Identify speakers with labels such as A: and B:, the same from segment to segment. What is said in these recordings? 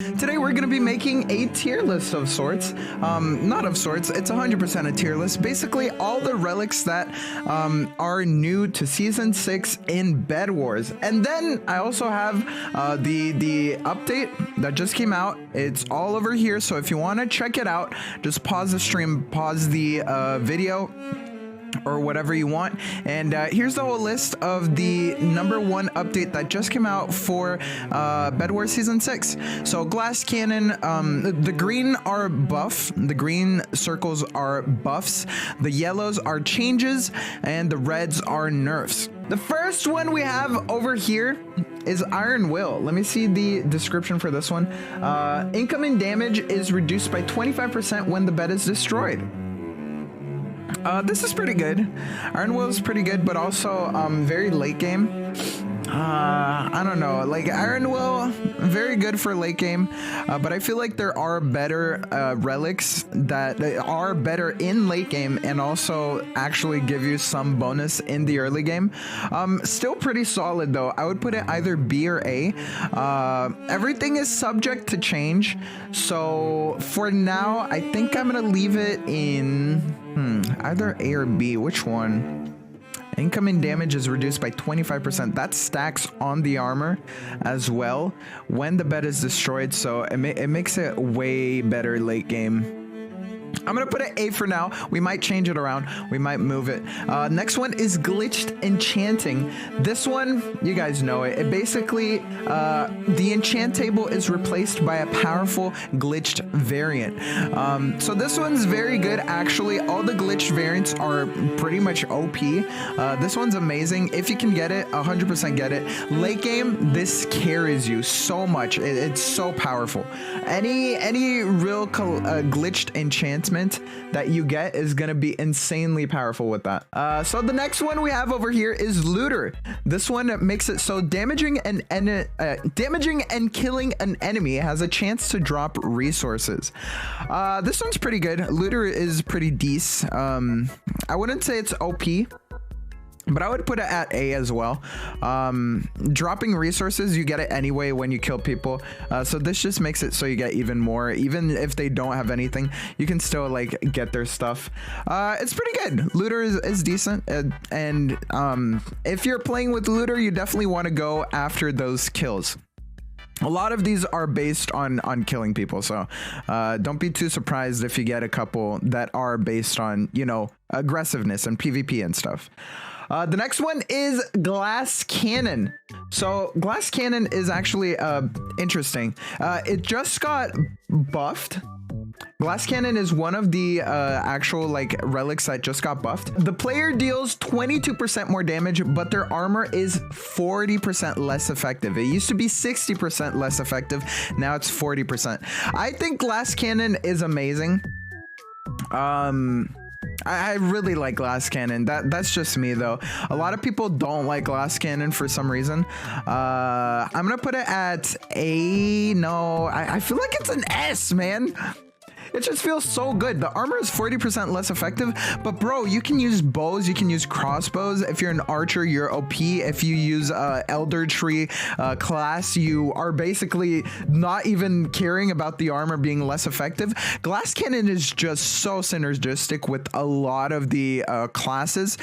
A: Today we're going to be making a tier list of sorts. Not of sorts, it's 100% a tier list. Basically all the relics that are new to Season 6 in Bed Wars. And then I also have the update that just came out. It's all over here, so if you want to check it out, just pause the stream, pause the video, or whatever you want. And here's the whole list of the #1 update that just came out for Bed Wars Season 6. So glass cannon, the green are buff, the green circles are buffs, the yellows are changes, and the reds are nerfs. The first one we have over here is Iron Will. Let me see the description for this one. Incoming damage is reduced by 25% when the bed is destroyed. This is pretty good. Iron Will is pretty good, but also very late game. I don't know, like Iron Will, very good for late game, but I feel like there are better relics that are better in late game and also actually give you some bonus in the early game. Still pretty solid though. I would put it either B or A. Everything is subject to change, so for now I think I'm gonna leave it in either A or B. Which one? Incoming damage is reduced by 25%. That stacks on the armor as well when the bed is destroyed, so it makes it way better late game. I'm gonna put it A for now. We might change it around. We might move it. Next one is glitched enchanting. This one, you guys know it. It basically, the enchant table is replaced by a powerful glitched variant. So this one's very good. Actually, all the glitched variants are pretty much OP. This one's amazing. If you can get it, 100% get it. Late game, this carries you so much. It's so powerful. Any real glitched enchantment that you get is gonna be insanely powerful with that. So the next one we have over here is Looter. This one makes it so damaging and killing an enemy has a chance to drop resources. This one's pretty good. Looter is pretty decent. I wouldn't say it's OP, but I would put it at A as well. Dropping resources, you get it anyway when you kill people. So this just makes it so you get even more. Even if they don't have anything, you can still like get their stuff. It's pretty good. Looter is decent. And if you're playing with Looter, you definitely want to go after those kills. A lot of these are based on killing people, so don't be too surprised if you get a couple that are based on, you know, aggressiveness and PvP and stuff. The next one is Glass Cannon. So Glass Cannon is actually interesting. It just got buffed. Glass Cannon is one of the actual like relics that just got buffed. The player deals 22% more damage, but their armor is 40% less effective. It used to be 60% less effective. Now it's 40%. I think Glass Cannon is amazing. I really like Glass Cannon. That's just me though. A lot of people don't like Glass Cannon for some reason. I'm gonna put it at A. No, I feel like it's an S, man. It just feels so good. The armor is 40% less effective, but bro, you can use bows, you can use crossbows. If you're an archer, you're OP. If you use Elder Tree class, you are basically not even caring about the armor being less effective. Glass Cannon is just so synergistic with a lot of the classes,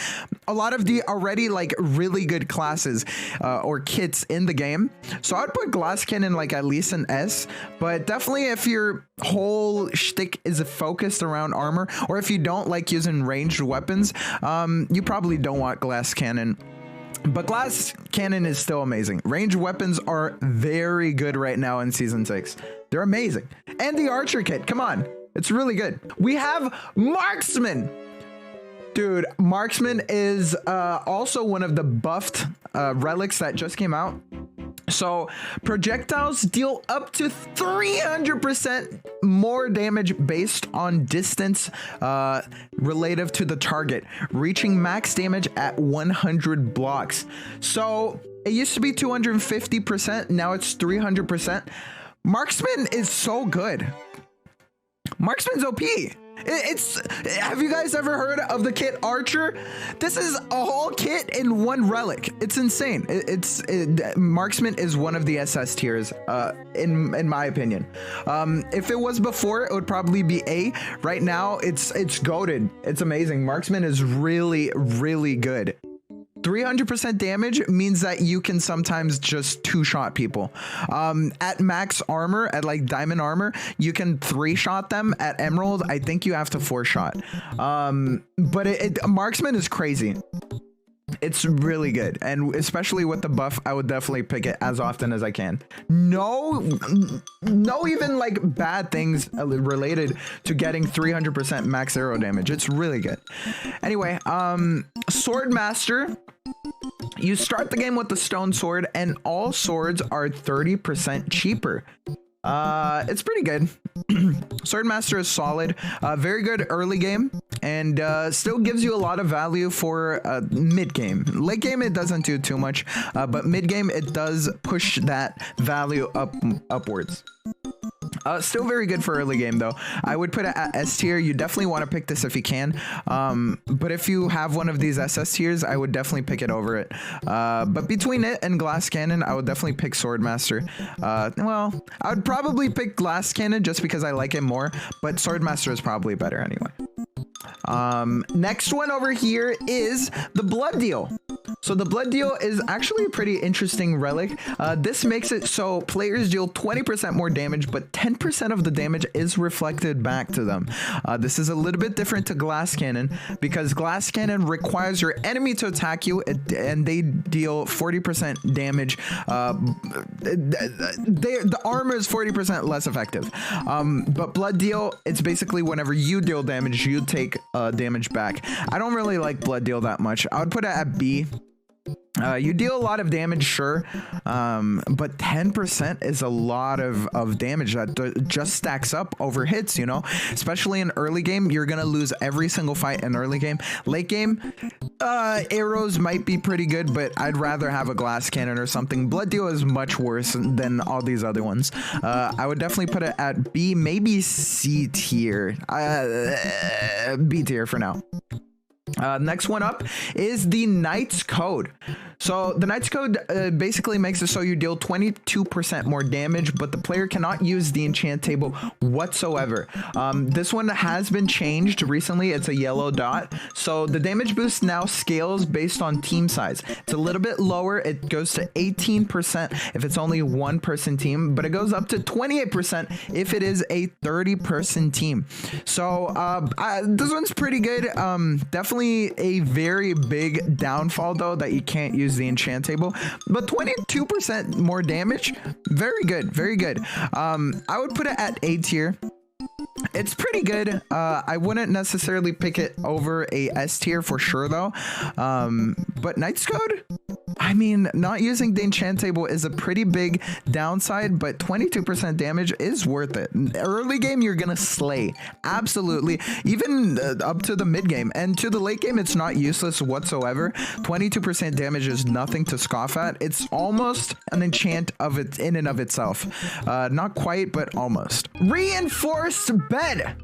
A: a lot of the already like really good classes or kits in the game. So I'd put Glass Cannon like at least an S, but definitely if your whole shtick is focused around armor, or if you don't like using ranged weapons, you probably don't want Glass Cannon. But Glass Cannon is still amazing. Ranged weapons are very good right now in Season 6. They're amazing. And the Archer kit, come on, it's really good. We have Marksman. Dude, Marksman is also one of the buffed relics that just came out. So projectiles deal up to 300% more damage based on distance relative to the target, reaching max damage at 100 blocks. So it used to be 250%, now it's 300%. Marksman is so good. Marksman's OP. It's, have you guys ever heard of the kit Archer? This is a whole kit in one relic. It's insane. Marksman is one of the SS tiers, in my opinion. If it was before, it would probably be A. Right now, it's goated. It's amazing. Marksman is really, really good. 300% damage means that you can sometimes just two-shot people. At max armor, at like diamond armor, you can 3-shot them. At emerald, I think you have to 4-shot. But Marksman is crazy. It's really good, and especially with the buff, I would definitely pick it as often as I can. No even like bad things related to getting 300% max arrow damage. It's really good. Anyway, Sword Master. You start the game with the stone sword, and all swords are 30% cheaper. It's pretty good. Swordmaster is solid, very good early game, and still gives you a lot of value for mid game. Late game it doesn't do too much, but mid game it does push that value upwards. Still very good for early game though. I would put it at S tier. You definitely want to pick this if you can. But if you have one of these SS tiers, I would definitely pick it over it. But between it and Glass Cannon, I would definitely pick Swordmaster. Well, I would probably pick Glass Cannon just because I like it more, but Swordmaster is probably better anyway. Next one over here is the Blood Deal. So the Blood Deal is actually a pretty interesting relic. This makes it so players deal 20% more damage, but 10% of the damage is reflected back to them. This is a little bit different to Glass Cannon because Glass Cannon requires your enemy to attack you, and they deal 40% damage. The armor is 40% less effective. But Blood Deal, it's basically whenever you deal damage, you take damage back. I don't really like Blood Deal that much. I would put it at B. You deal a lot of damage, sure, but 10% is a lot of damage that just stacks up over hits, you know, especially in early game. You're gonna lose every single fight in early game. Late game, arrows might be pretty good, but I'd rather have a Glass Cannon or something. Blood Deal is much worse than all these other ones. I would definitely put it at B, maybe C tier. B tier for now. Next one up is the Knight's Code. So the Knight's Code basically makes it so you deal 22% more damage, but the player cannot use the enchant table whatsoever. This one has been changed recently. It's a yellow dot. So the damage boost now scales based on team size. It's a little bit lower. It goes to 18% if it's only one person team, but it goes up to 28% if it is a 30-person team. So this one's pretty good. Definitely a very big downfall though that you can't use the enchant table, but 22% more damage, very good, very good. I would put it at A tier. It's pretty good. I wouldn't necessarily pick it over a S tier for sure though. But Knight's Code, I mean, not using the enchant table is a pretty big downside, but 22% damage is worth it. Early game, you're gonna slay, absolutely. Even up to the mid game and to the late game, it's not useless whatsoever. 22% damage is nothing to scoff at. It's almost an enchant of it in and of itself. Not quite, but almost. Reinforced bed.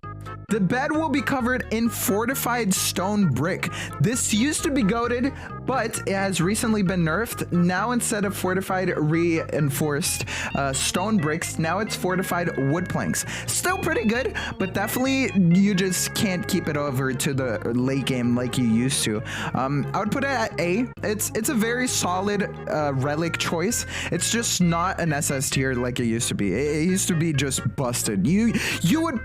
A: The bed will be covered in fortified stone brick. This used to be goated, but it has recently been nerfed. Now instead of fortified reinforced stone bricks, now it's fortified wood planks. Still pretty good, but definitely you just can't keep it over to the late game like you used to. I would put it at A. It's a very solid relic choice. It's just not an SS tier like it used to be. It used to be just busted. You would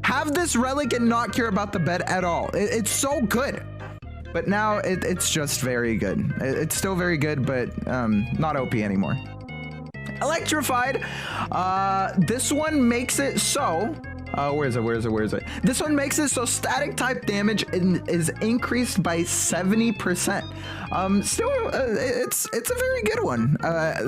A: have this relic and not care about the bed at all. It's so good. But now it's just very good. It's still very good, but not OP anymore. Electrified. This one makes it so... where is it? This one makes it so static type damage is increased by 70%. Still, it's a very good one.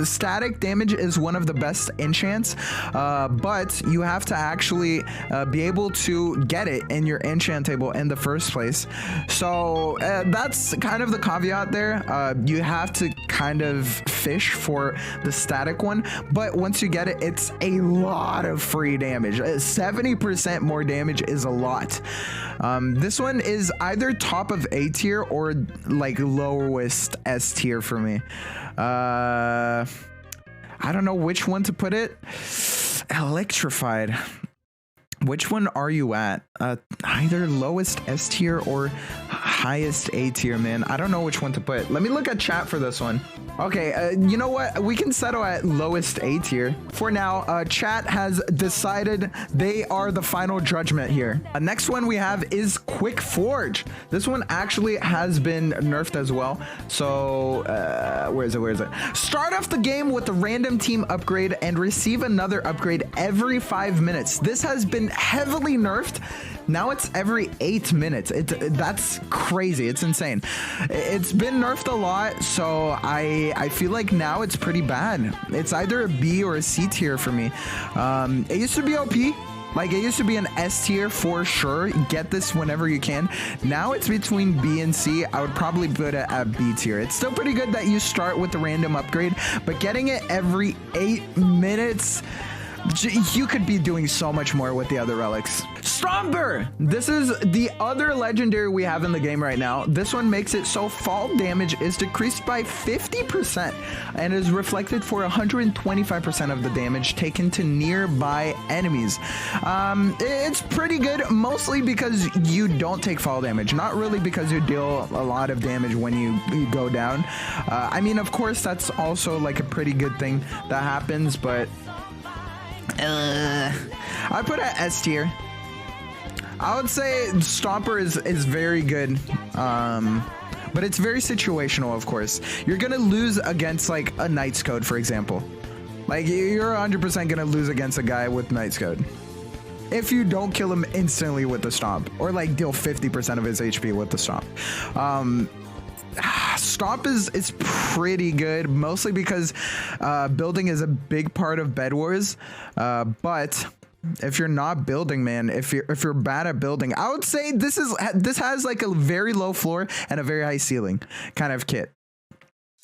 A: Static damage is one of the best enchants, but you have to actually be able to get it in your enchant table in the first place. So that's kind of the caveat there. You have to kind of fish for the static one, but once you get it, it's a lot of free damage. 70% more damage is a lot. This one is either top of A tier or like lowest S tier for me. I don't know which one to put it. Electrified. Which one are you at? Either lowest S tier or highest A tier, man. I don't know which one to put. Let me look at chat for this one. Okay, you know what? We can settle at lowest A tier. For now, chat has decided they are the final judgment here. Next one we have is Quick Forge. This one actually has been nerfed as well. So, where is it? Start off the game with a random team upgrade and receive another upgrade every 5 minutes. This has been heavily nerfed. Now it's every 8 minutes. That's crazy. It's insane. It's been nerfed a lot, so I feel like now it's pretty bad. It's either a B or a C tier for me. It used to be OP. Like, it used to be an S tier for sure. Get this whenever you can. Now it's between B and C. I would probably put it at B tier. It's still pretty good that you start with the random upgrade, but getting it every 8 minutes, you could be doing so much more with the other relics. Stomper! This is the other legendary we have in the game right now. This one makes it so fall damage is decreased by 50% and is reflected for 125% of the damage taken to nearby enemies. It's pretty good, mostly because you don't take fall damage, not really because you deal a lot of damage when you go down. I mean, of course, that's also like a pretty good thing that happens, but I put it at S tier. I would say Stomper is very good, but it's very situational. Of course, you're gonna lose against like a Knight's Code, for example. Like, you're 100% gonna lose against a guy with Knight's Code if you don't kill him instantly with the stomp, or like deal 50% of his HP with the stomp. Stomp is pretty good, mostly because building is a big part of Bedwars, but if you're not building, man, if you're bad at building, I would say this has like a very low floor and a very high ceiling kind of kit.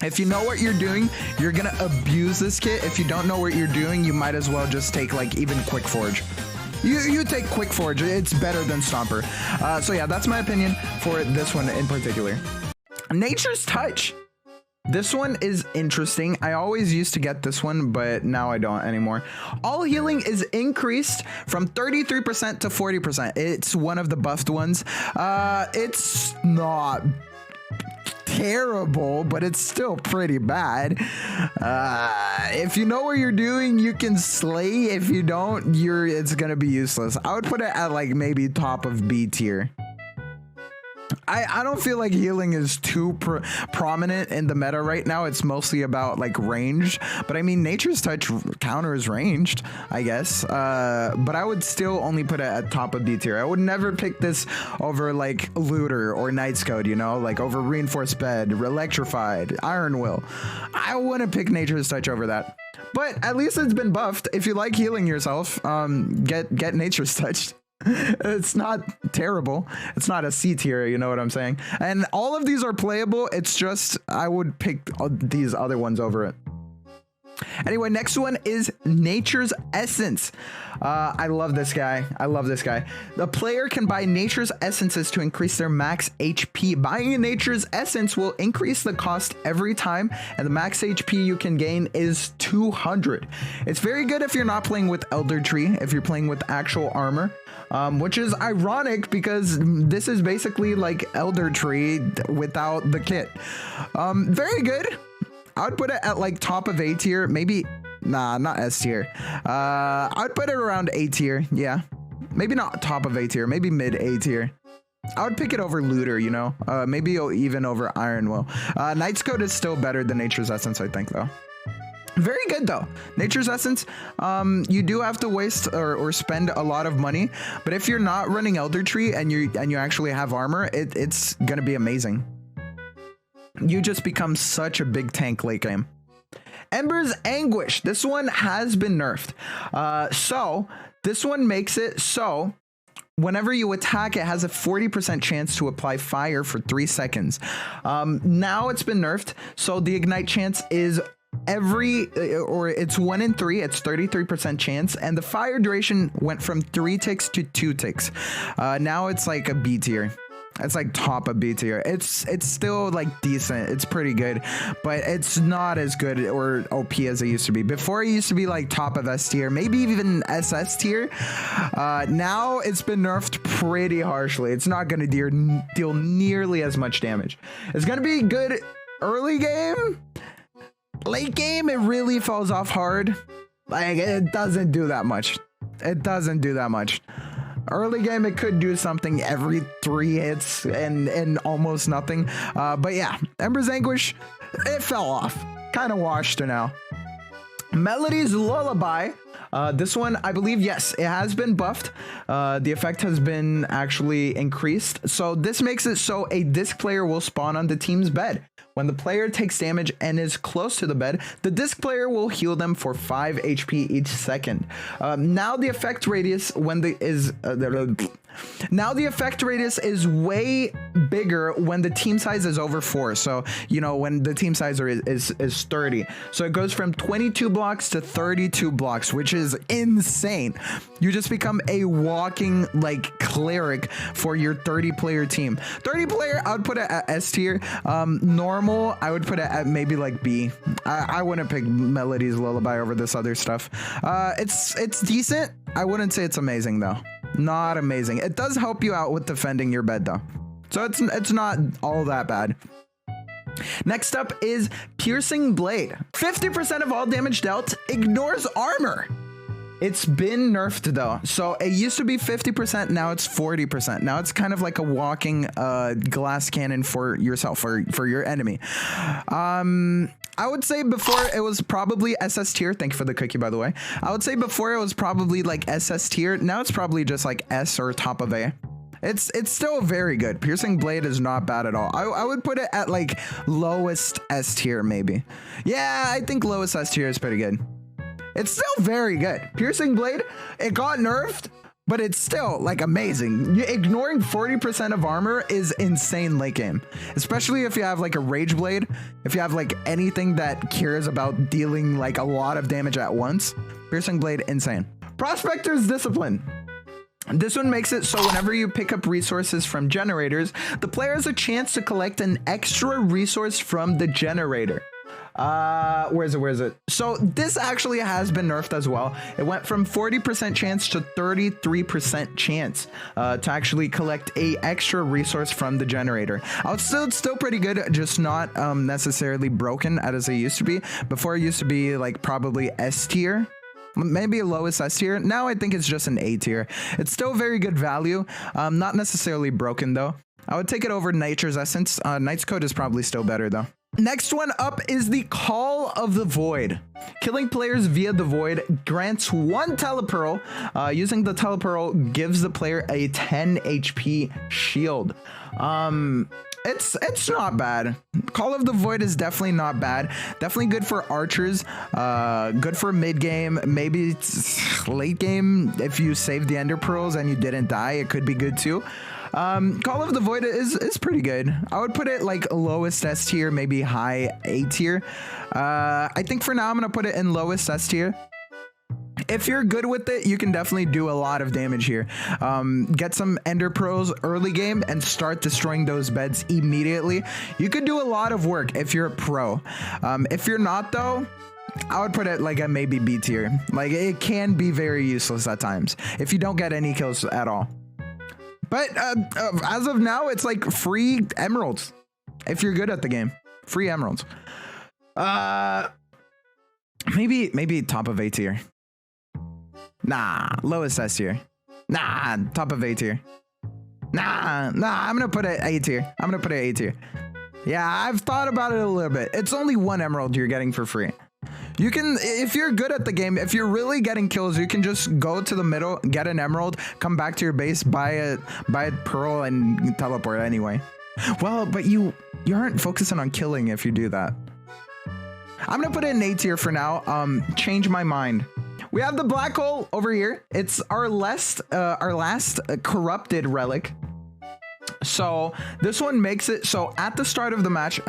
A: If you know what you're doing, you're gonna abuse this kit. If you don't know what you're doing, you might as well just take like even Quick Forge. You take Quick Forge, it's better than Stomper. So yeah, that's my opinion for this one in particular. Nature's Touch. This one is interesting. I always used to get this one, but now I don't anymore. All healing is increased from 33% to 40%. It's one of the buffed ones. It's not terrible, but it's still pretty bad. If you know what you're doing, you can slay. If you don't, it's gonna be useless. I would put it at like maybe top of B tier. I don't feel like healing is too prominent in the meta right now. It's mostly about like ranged, but I mean, Nature's Touch counters ranged, I guess. But I would still only put it at top of B tier. I would never pick this over like Looter or Knight's Code, you know, like over Reinforced Bed, Electrified, Iron Will. I wouldn't pick Nature's Touch over that. But at least it's been buffed. If you like healing yourself, get Nature's Touch. It's not terrible. It's not a C tier, you know what I'm saying? And all of these are playable. It's just I would pick these other ones over it. Anyway, next one is Nature's Essence. I love this guy. The player can buy Nature's Essences to increase their max HP. Buying a Nature's Essence will increase the cost every time, and the max HP you can gain is 200. It's very good if you're not playing with Elder Tree, if you're playing with actual armor. Which is ironic because this is basically like Elder Tree without the kit. Very good. I would put it at like top of A tier, maybe. Nah, not S tier. I would put it around A tier. Yeah, maybe not top of A tier, maybe mid A tier. I would pick it over Looter, you know, maybe even over Iron Will. Knight's Code is still better than Nature's Essence, I think, though. Very good though. Nature's Essence, you do have to waste or spend a lot of money, but if you're not running Elder Tree and you actually have armor, it's gonna be amazing. You just become such a big tank late game. Ember's Anguish. This one has been nerfed. So this one makes it so whenever you attack, it has a 40% chance to apply fire for 3 seconds. Now it's been nerfed, so the ignite chance is it's 1 in 3, it's 33% chance, and the fire duration went from 3 ticks to 2 ticks. Now it's like a B tier. It's like top of B tier. It's still like decent. It's pretty good, but it's not as good or OP as it used to be. Before it used to be like top of S tier, maybe even SS tier. Now it's been nerfed pretty harshly. It's not going to deal nearly as much damage. It's going to be good early game. Late game, it really falls off hard. Like, it doesn't do that much. It doesn't do that much. Early game, it could do something every 3 hits and almost nothing. But yeah, Ember's Anguish, it fell off. Kind of washed now. Melody's Lullaby. This one, I believe, yes, it has been buffed. The effect has been actually increased. So this makes it so a disc player will spawn on the team's bed. When the player takes damage and is close to the bed, the disc player will heal them for 5 HP each second. Now the effect radius is way bigger when the team size is over 4. So, you know, when the team size is 30. So it goes from 22 blocks to 32 blocks, which is insane. You just become a walking like cleric for your 30-player team. 30 player, I would put it at S tier. Normal, I would put it at maybe like B. I wouldn't pick Melody's Lullaby over this other stuff. It's decent. I wouldn't say it's amazing though. Not amazing. It does help you out with defending your bed though. So it's not all that bad. Next up is Piercing Blade. 50% of all damage dealt ignores armor. It's been nerfed though. So it used to be 50%, now it's 40%. Now it's kind of like a walking glass cannon for yourself, for your enemy. I would say before it was probably SS tier. Thank you for the cookie, by the way. I would say before it was probably like SS tier. Now it's probably just like S or top of A. It's still very good. Piercing Blade is not bad at all. I would put it at like lowest S tier maybe. Yeah, I think lowest S tier is pretty good. It's still very good. Piercing Blade, it got nerfed, but it's still like amazing. Ignoring 40% of armor is insane late game, especially if you have like a Rage Blade, if you have like anything that cares about dealing like a lot of damage at once. Piercing Blade, insane. Prospector's Discipline. This one makes it so whenever you pick up resources from generators, the player has a chance to collect an extra resource from the generator. Where is it? So this actually has been nerfed as well. It went from 40% chance to 33% chance to actually collect a extra resource from the generator. It's still pretty good, just not necessarily broken as it used to be. Before it used to be like probably S tier. Maybe a lowest S tier. Now I think it's just an A tier. It's still very good value. Not necessarily broken though. I would take it over Nature's Essence. Knight's Code is probably still better though. Next one up is the Call of the Void. Killing players via the Void grants 1 Telepearl. Using the Telepearl gives the player a 10 HP shield. It's not bad. Call of the Void is definitely not bad. Definitely good for archers. Good for mid game. Maybe late game. If you save the Ender Pearls and you didn't die, it could be good too. Call of the Void is pretty good. I would put it like lowest S tier, maybe high A tier. I think for now I'm gonna put it in lowest S tier. If you're good with it, you can definitely do a lot of damage here. Get some Ender Pearls early game and start destroying those beds immediately. You could do a lot of work if you're a pro. If you're not though, I would put it like a maybe B tier. Like it can be very useless at times if you don't get any kills at all. But as of now, it's like free emeralds. If you're good at the game, free emeralds. Maybe top of A tier. Nah, lowest S tier. Nah, top of A tier. Nah, I'm gonna put it A tier. I'm gonna put it A tier. Yeah, I've thought about it a little bit. It's only 1 emerald you're getting for free. You can, if you're good at the game, if you're really getting kills, you can just go to the middle, get an emerald, come back to your base, buy a pearl, and teleport anyway. Well, but you aren't focusing on killing if you do that. I'm gonna put it in A tier for now. Change my mind. We have the black hole over here. It's our last corrupted relic. So this one makes it so at the start of the match,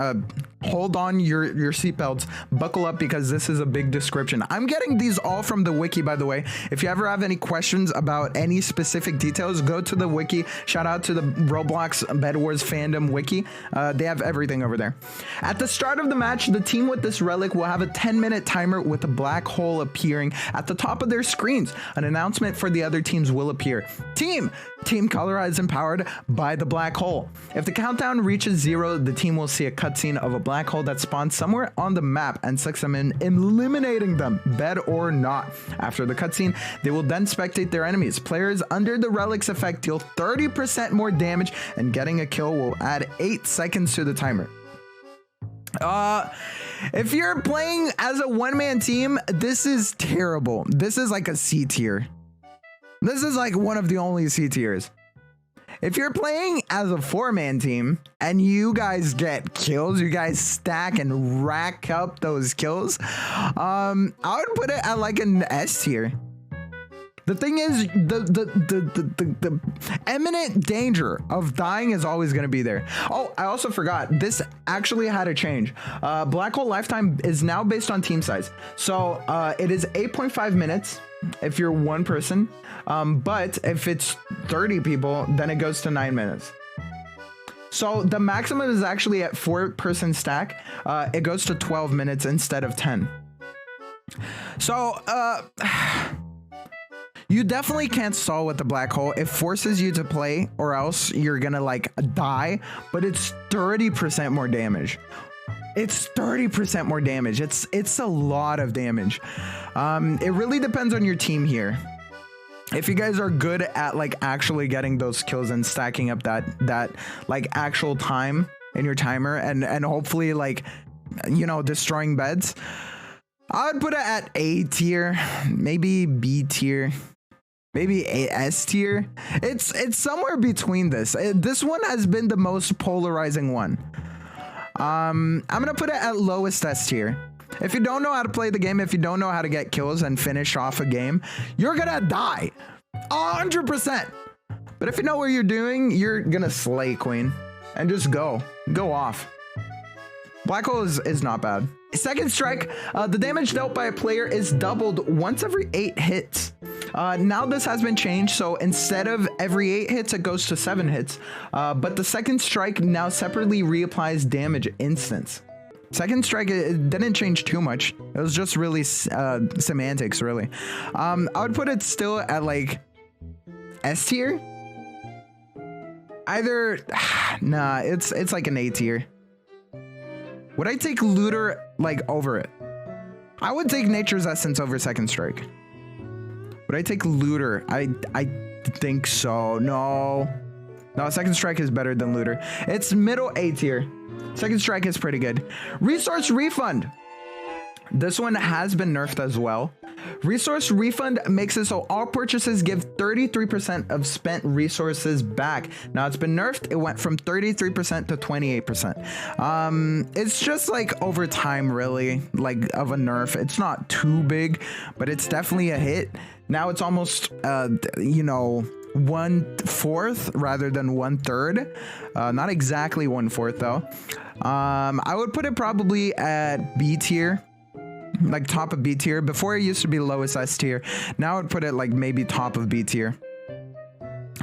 A: hold on your seatbelts, buckle up, because this is a big description. I'm getting these all from the wiki, by the way. If you ever have any questions about any specific details, go to the wiki. Shout out to the Roblox Bedwars fandom wiki. They have everything over there. At the start of the match, the team with this relic will have a 10-minute timer with a black hole appearing at the top of their screens. An announcement for the other teams will appear. Team color is empowered by the black hole. If the countdown reaches 0, the team will see a cutscene of a black hole that spawns somewhere on the map and sucks them in, eliminating them, bed or not. After the cutscene, they will then spectate their enemies. Players under the relic's effect deal 30% more damage, and getting a kill will add 8 seconds to the timer. If you're playing as a one-man team, this is terrible. This is like a C tier. This is like one of the only C tiers. If you're playing as a 4-man team and you guys get kills, you guys stack and rack up those kills, I would put it at like an S tier. The thing is, the imminent danger of dying is always going to be there. Oh, I also forgot, this actually had a change. Black hole lifetime is now based on team size. So it is 8.5 minutes if you're one person. But if it's 30 people, then it goes to 9 minutes. So the maximum is actually at 4-person stack. It goes to 12 minutes instead of 10. So, you definitely can't stall with the black hole. It forces you to play, or else you're gonna like die, but it's 30% more damage. It's 30% more damage. It's a lot of damage. It really depends on your team here. If you guys are good at like actually getting those kills and stacking up that like actual time in your timer, and hopefully like, you know, destroying beds, I would put it at A tier, maybe B tier, maybe A S tier. It's somewhere between this. This one has been the most polarizing one. I'm gonna put it at lowest S tier. If you don't know how to play the game, if you don't know how to get kills and finish off a game, you're gonna die 100%. But if you know what you're doing, you're gonna slay, queen, and just go off. Black hole is not bad. Second strike, the damage dealt by a player is doubled once every 8 hits. Now this has been changed, so instead of every 8 hits, it goes to 7 hits. But the second strike now separately reapplies damage instance. Second strike, it didn't change too much. It was just really semantics, really. I would put it still at like S tier. Either, nah, it's like an A tier. Would I take looter like over it? I would take nature's essence over second strike. Would I take looter? I think so. No, second strike is better than looter. It's middle A tier. Second strike is pretty good. Resource refund. This one has been nerfed as well. Resource refund makes it so all purchases give 33% of spent resources back. Now it's been nerfed. It went from 33% to 28%. It's just like over time, really, like of a nerf. It's not too big, but it's definitely a hit. Now it's almost, you know, 1/4 rather than 1/3. Not exactly 1/4 though. I would put it probably at B tier. Like top of B tier. Before it used to be lowest S tier. Now I would put it like maybe top of B tier.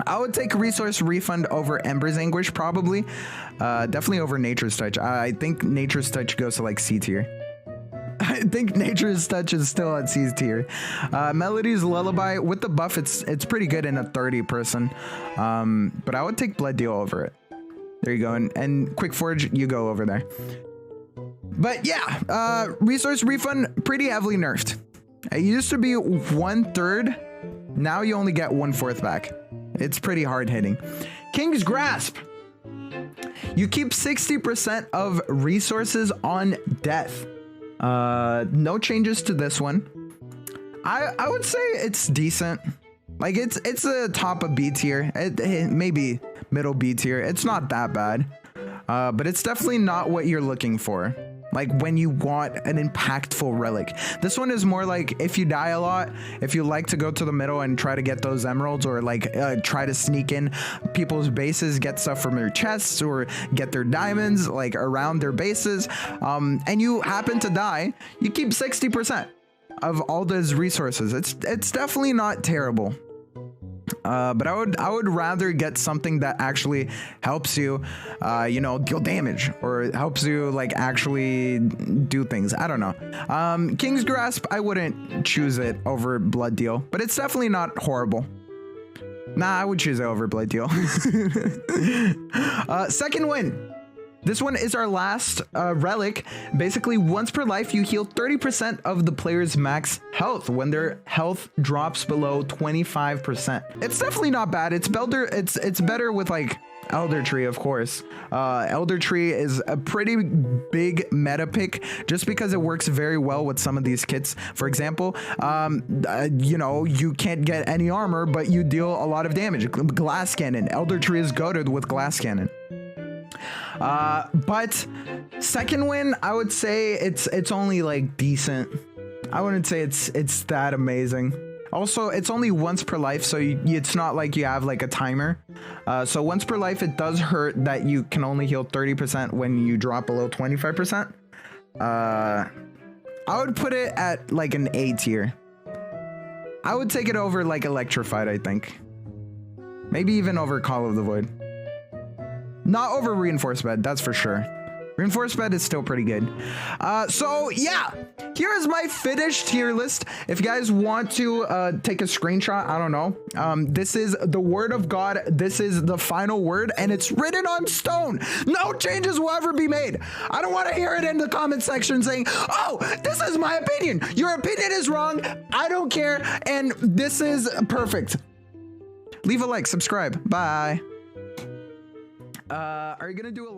A: I would take resource refund over Ember's Anguish probably. Definitely over Nature's Touch. I think Nature's Touch goes to like C tier. I think Nature's Touch is still at C tier. Melody's Lullaby with the buff, it's pretty good in a 30-person. But I would take Blood Deal over it. There you go. And Quick Forge, you go over there. But yeah, resource refund pretty heavily nerfed. It used to be 1/3. Now you only get 1/4 back. It's pretty hard hitting. King's Grasp. You keep 60% of resources on death. No changes to this one. I would say it's decent. Like it's a top of B tier. Maybe middle B tier. It's not that bad. But it's definitely not what you're looking for. like when you want an impactful relic. This one is more like if you die a lot, if you like to go to the middle and try to get those emeralds, or like try to sneak in people's bases, get stuff from their chests, or get their diamonds like around their bases, and you happen to die, you keep 60% of all those resources. It's definitely not terrible. But I would rather get something that actually helps you, you know, deal damage, or helps you like actually do things. I don't know. King's Grasp, I wouldn't choose it over Blood Deal, but it's definitely not horrible. Nah, I would choose it over Blood Deal. Second win. This one is our last relic. Basically, once per life, you heal 30% of the player's max health when their health drops below 25%. It's definitely not bad. It's better with like Elder Tree, of course. Elder Tree is a pretty big meta pick just because it works very well with some of these kits. For example, you know, you can't get any armor, but you deal a lot of damage. Glass Cannon. Elder Tree is goated with Glass Cannon. But second win, I would say it's only like decent. I wouldn't say it's that amazing. Also, it's only once per life, so it's not like you have like a timer. So once per life, it does hurt that you can only heal 30% when you drop below 25%. I would put it at like an A tier. I would take it over like Electrified, I think. Maybe even over Call of the Void. Not over Reinforced Bed, that's for sure. Reinforced Bed is still pretty good. So yeah, here is my finished tier list. If you guys want to take a screenshot, I don't know. This is the word of God. This is the final word, and it's written on stone. No changes will ever be made. I don't want to hear it in the comment section saying, oh, this is my opinion. Your opinion is wrong. I don't care. And this is perfect. Leave a like, subscribe. Bye. Are you gonna do a long